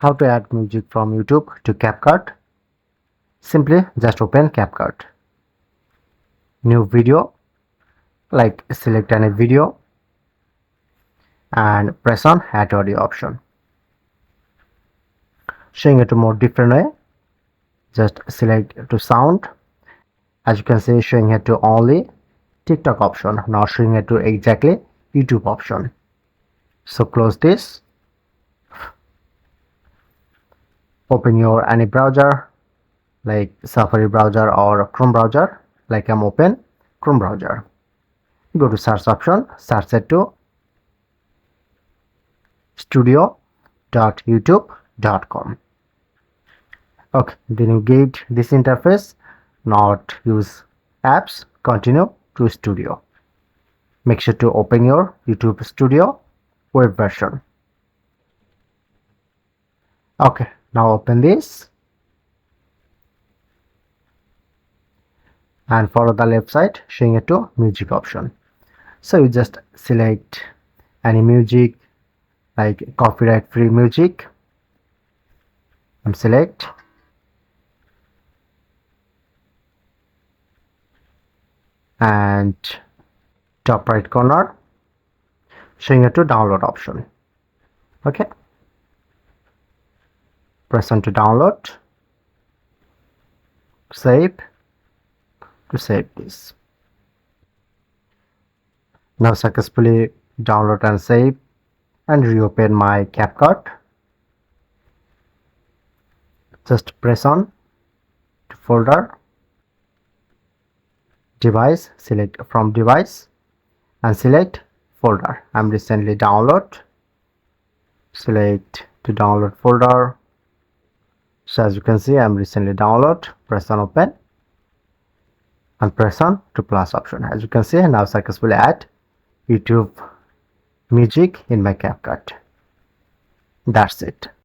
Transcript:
How to add music from YouTube to CapCut? Simply just open CapCut. New video, like select any video and press on add audio option. Showing it a more different way, just select to sound. As you can see, showing it to only TikTok option, not showing it to exactly YouTube option. So close this. Open your any browser like Safari browser or Chrome browser. Like I'm open Chrome browser. Go to search option, search it to studio.youtube.com. Okay, then you get this interface. Not use apps, continue to studio. Make sure to open your YouTube Studio web version. Okay, now open this and follow the left side showing it to music option. So you just select any music like copyright free music and select, and top right corner showing it to download option. Okay, press on to download, save, to save this. Now successfully download and save, and reopen my CapCut. Just press on to folder, device, select from device and select folder. I'm recently download, select to download folder. So as you can see, I'm recently download, press on open and press on to plus option. As you can see, now successfully add YouTube music in my CapCut. That's it.